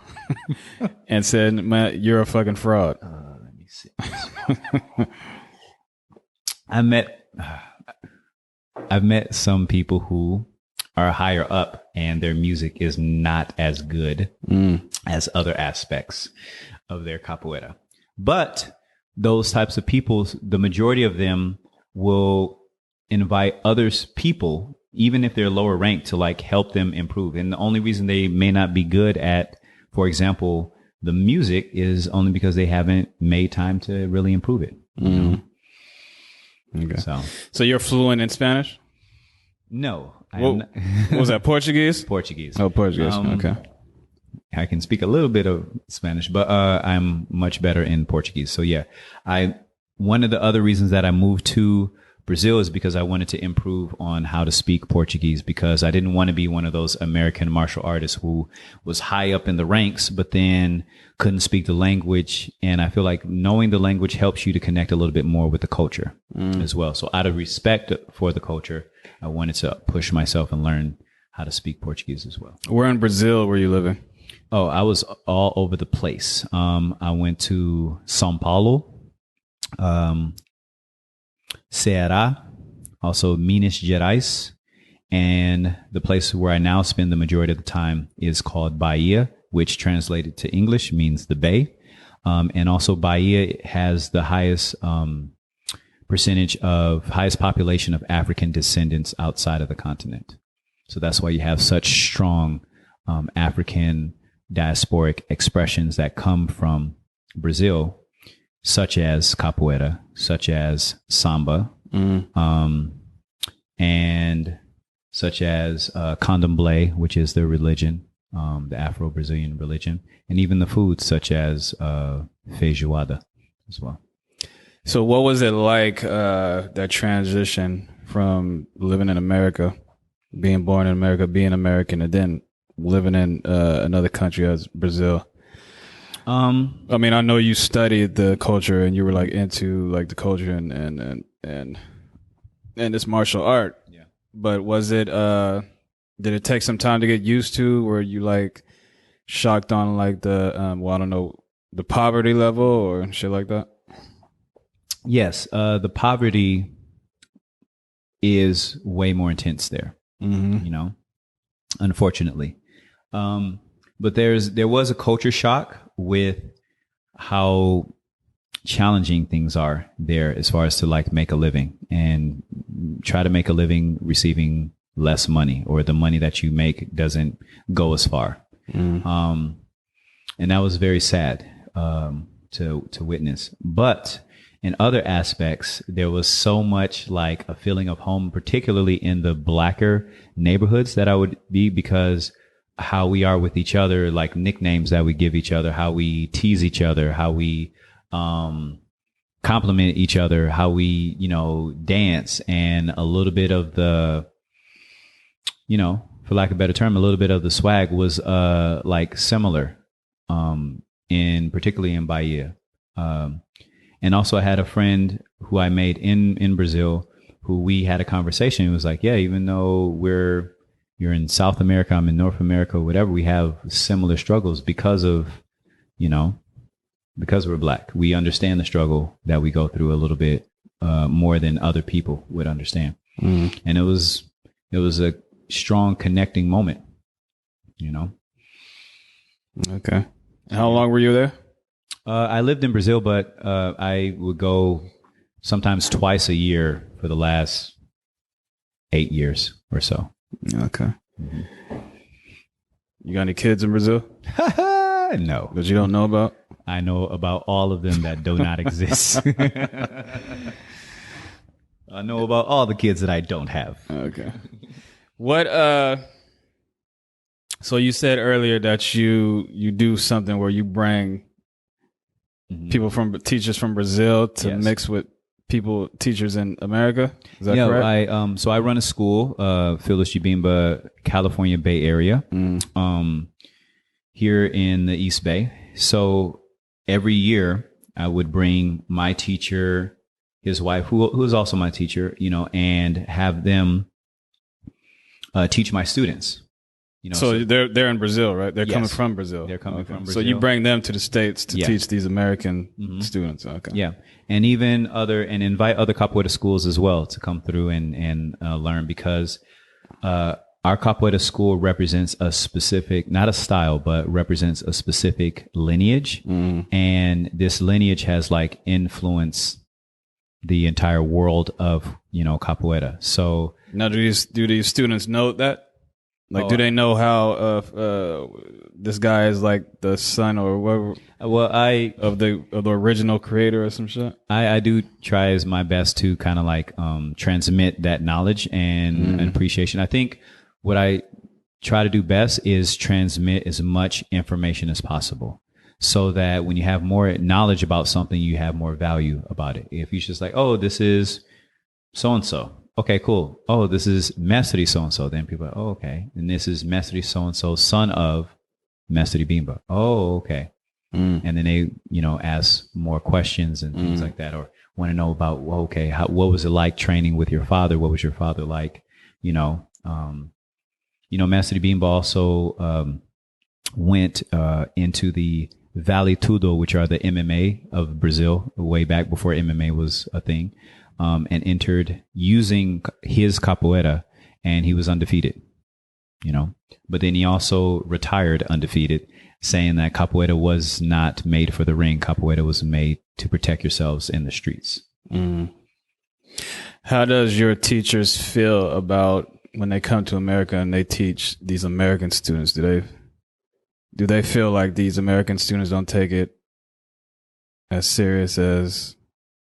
and said, "Man, you're a fucking fraud"? Let me see. I've met some people who are higher up and their music is not as good as other aspects of their capoeira. But those types of people, the majority of them will invite people, even if they're lower ranked, to like help them improve. And the only reason they may not be good at, for example, the music is only because they haven't made time to really improve it. You know? Okay. So you're fluent in Spanish? No. What was that, Portuguese? Portuguese. Oh, Portuguese. Okay. I can speak a little bit of Spanish, but I'm much better in Portuguese. So yeah, one of the other reasons that I moved to Brazil is because I wanted to improve on how to speak Portuguese, because I didn't want to be one of those American martial artists who was high up in the ranks, but then couldn't speak the language. And I feel like knowing the language helps you to connect a little bit more with the culture as well. So out of respect for the culture, I wanted to push myself and learn how to speak Portuguese as well. Where in Brazil were you living? Oh, I was all over the place. I went to São Paulo, Ceará, also Minas Gerais, and the place where I now spend the majority of the time is called Bahia, which translated to English means the Bay. And also Bahia has the highest highest population of African descendants outside of the continent. So that's why you have such strong African diasporic expressions that come from Brazil, such as capoeira, such as samba, and such as candomblé, which is the religion, the Afro-Brazilian religion, and even the foods such as feijoada as well. So what was it like, that transition from living in America, being born in America, being American, and then living in another country as Brazil? I mean, I know you studied the culture and you were like into like the culture and this martial art. Yeah. But was it did it take some time to get used to? Were you like shocked on like the I don't know, the poverty level or shit like that? Yes, the poverty is way more intense there. You know, unfortunately. But there was a culture shock with how challenging things are there as far as to like make a living and try to make a living receiving less money, or the money that you make doesn't go as far. And that was very sad to witness. But in other aspects, there was so much like a feeling of home, particularly in the blacker neighborhoods that I would be, because how we are with each other, like nicknames that we give each other, how we tease each other, how we compliment each other, how we, you know, dance, and a little bit of the, you know, for lack of a better term, a little bit of the swag was like similar particularly in Bahia. And also I had a friend who I made in Brazil, who we had a conversation. It was like, yeah, even though you're in South America, I'm in North America, whatever, we have similar struggles because of, you know, because we're Black. We understand the struggle that we go through a little bit more than other people would understand. And it was a strong connecting moment, you know? Okay. How long were you there? I lived in Brazil, but I would go sometimes twice a year for the last 8 years or so. Okay. You got any kids in Brazil? No. That you don't know about? I know about all of them that do not exist. I know about all the kids that I don't have. Okay. What so you said earlier that you do something where you bring people teachers from Brazil to mix with teachers in America. Is that correct? So I run a school, Phyllis Chibimba, California Bay Area, here in the East Bay. So every year I would bring my teacher, his wife, who is also my teacher, you know, and have them teach my students. You know, so they're in Brazil, right? They're coming from Brazil. They're coming from Brazil. So you bring them to the States to teach these American students. Okay. Yeah. And even invite other capoeira schools as well to come through and learn, because our capoeira school represents a specific, not a style, but represents a specific lineage. And this lineage has like influenced the entire world of, you know, capoeira. So now do these students know that? Like, do they know how this guy is like the son or whatever? Well, of the original creator or some shit. I do try as my best to kind of like transmit that knowledge and appreciation. I think what I try to do best is transmit as much information as possible, so that when you have more knowledge about something, you have more value about it. If you're just like, oh, this is so and so. Okay, cool. Oh, this is Mestre so-and-so. Then people are, oh, okay. And this is Mestre so-and-so, son of Mestre Bimba. Oh, okay. And then they, you know, ask more questions and things like that, or want to know about, well, okay, what was it like training with your father? What was your father like? You know, Mestre Bimba also went into the Vale Tudo, which are the MMA of Brazil, way back before MMA was a thing. And entered using his capoeira, and he was undefeated, you know. But then he also retired undefeated, saying that capoeira was not made for the ring. Capoeira was made to protect yourselves in the streets. How does your teachers feel about when they come to America and they teach these American students? Do they feel like these American students don't take it as serious as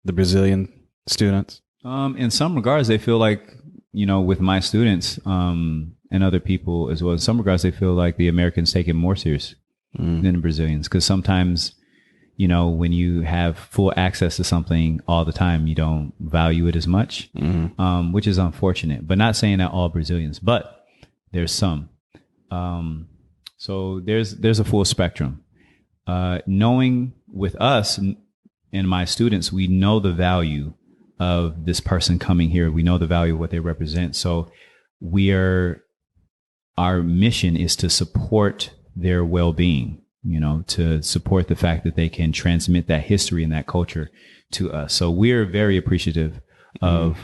the Brazilian students? In some regards, they feel like, you know, with my students and other people as well, in some regards, they feel like the Americans take it more serious than the Brazilians. Because sometimes, you know, when you have full access to something all the time, you don't value it as much, which is unfortunate. But not saying that all Brazilians, but there's some. So there's a full spectrum. knowing with us and my students, we know the value of this person coming here. We know the value of what they represent. So our mission is to support their well-being, to support the fact that they can transmit that history and that culture to us. So we're very appreciative of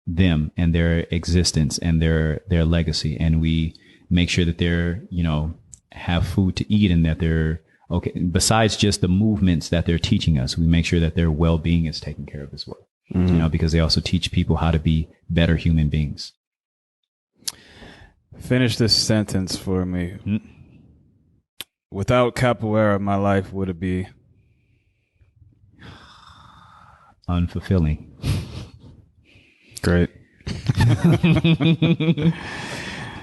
them and their existence and their legacy. And we make sure that they're, have food to eat and that they're okay. Besides just the movements that they're teaching us, we make sure that their well-being is taken care of as well, because they also teach people how to be better human beings. Finish this sentence for me. Without capoeira, my life would be unfulfilling. Great.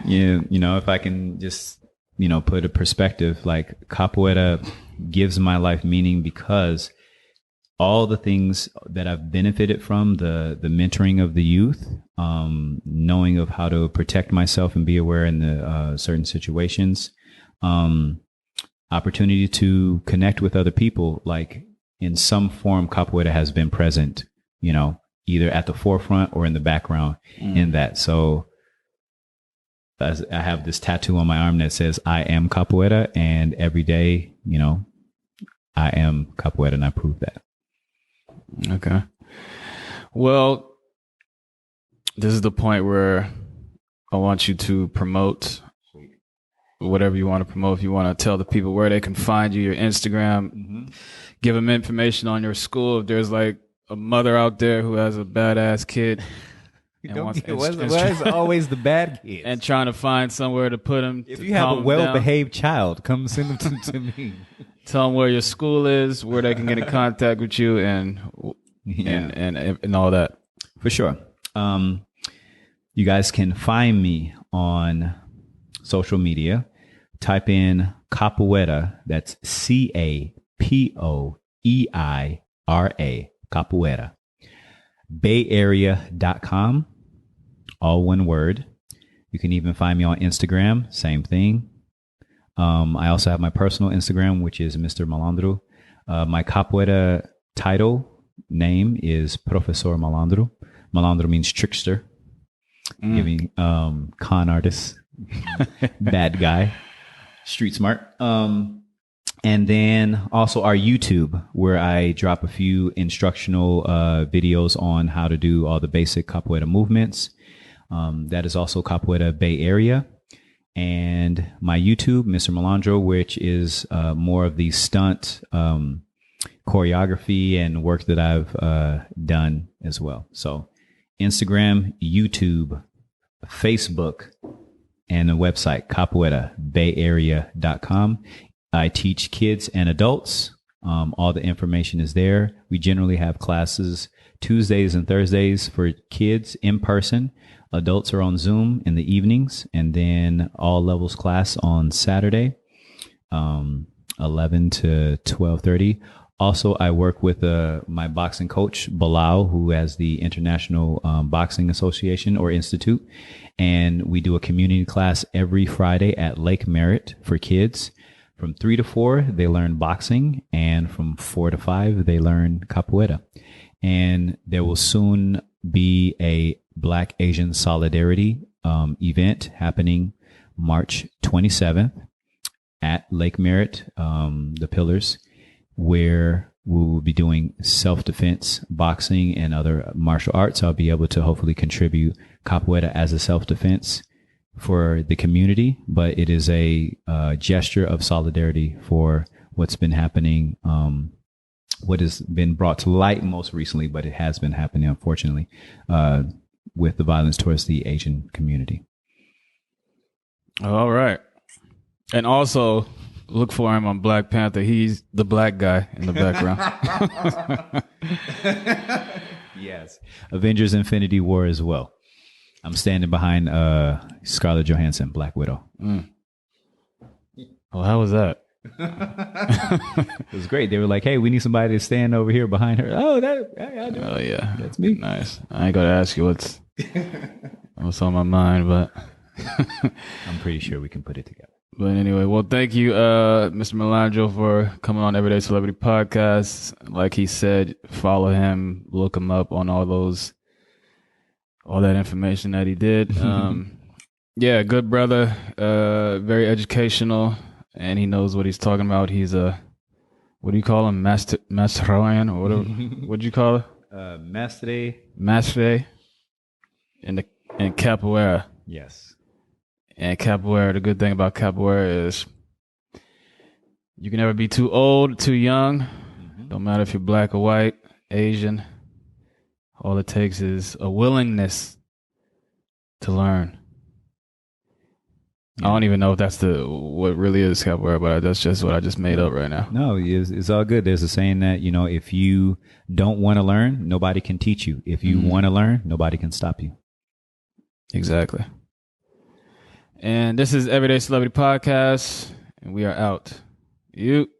If I can just, put a perspective, like capoeira gives my life meaning because all the things that I've benefited from, the mentoring of the youth, knowing of how to protect myself and be aware in the certain situations, opportunity to connect with other people, like in some form, capoeira has been present, either at the forefront or in the background in that. So I have this tattoo on my arm that says, I am capoeira, and every day, I am capoeira, and I prove that. Okay. Well, this is the point where I want you to promote whatever you want to promote. If you want to tell the people where they can find you, your Instagram, give them information on your school. If there's like a mother out there who has a badass kid, where's always the bad kids and trying to find somewhere to put them. If you have a well-behaved child, come send them to me. Tell them where your school is, where they can get in contact with you, and all that. For sure. You guys can find me on social media. Type in Capoeira. That's Capoeira. Capoeira. BayArea.com. All one word. You can even find me on Instagram. Same thing. I also have my personal Instagram, which is Mr. Malandro. My capoeira title name is Professor Malandro. Malandro means trickster, giving con artist, bad guy, street smart. And then also our YouTube, where I drop a few instructional videos on how to do all the basic capoeira movements. That is also Capoeira Bay Area. And my YouTube, Mr. Malandro, which is more of the stunt choreography and work that I've done as well. So Instagram, YouTube, Facebook, and the website, capoeirabayarea.com. I teach kids and adults. All the information is there. We generally have classes Tuesdays and Thursdays for kids in person. Adults are on Zoom in the evenings, and then all levels class on Saturday, 11 to 12:30. Also, I work with my boxing coach, Bilal, who has the International Boxing Association or Institute, and we do a community class every Friday at Lake Merritt for kids. From 3 to 4, they learn boxing, and from 4 to 5, they learn capoeira. And there will soon be a Black Asian Solidarity event happening March 27th at Lake Merritt, the Pillars, where we will be doing self-defense, boxing, and other martial arts. I'll be able to hopefully contribute capoeira as a self-defense for the community, but it is a gesture of solidarity for what's been happening, what has been brought to light most recently, but it has been happening, unfortunately, with the violence towards the Asian community. All right. And also, look for him on Black Panther. He's the black guy in the background. Yes. Avengers Infinity War as well. I'm standing behind Scarlett Johansson, Black Widow. Well, how was that? It was great. They were like, hey, we need somebody to stand over here behind her. Oh, yeah. That's me. Nice. I ain't going to ask you what's on my mind, but I'm pretty sure we can put it together. But anyway, well, thank you, Mr. Melandro, for coming on Everyday Celebrity Podcast. Like he said, follow him, look him up on all that information that he did. Yeah, good brother, very educational, and he knows what he's talking about. He's what do you call him? Masteryan or whatever. What'd you call it? Mestre. In Capoeira. Yes. And Capoeira, the good thing about Capoeira is you can never be too old, too young. Don't matter if you're black or white, Asian. All it takes is a willingness to learn. Yeah. I don't even know if that's what really is Capoeira, but that's just what I just made up right now. No, it's all good. There's a saying that, if you don't want to learn, nobody can teach you. If you want to learn, nobody can stop you. Exactly. And this is Everyday Celebrity Podcast, and we are out. You.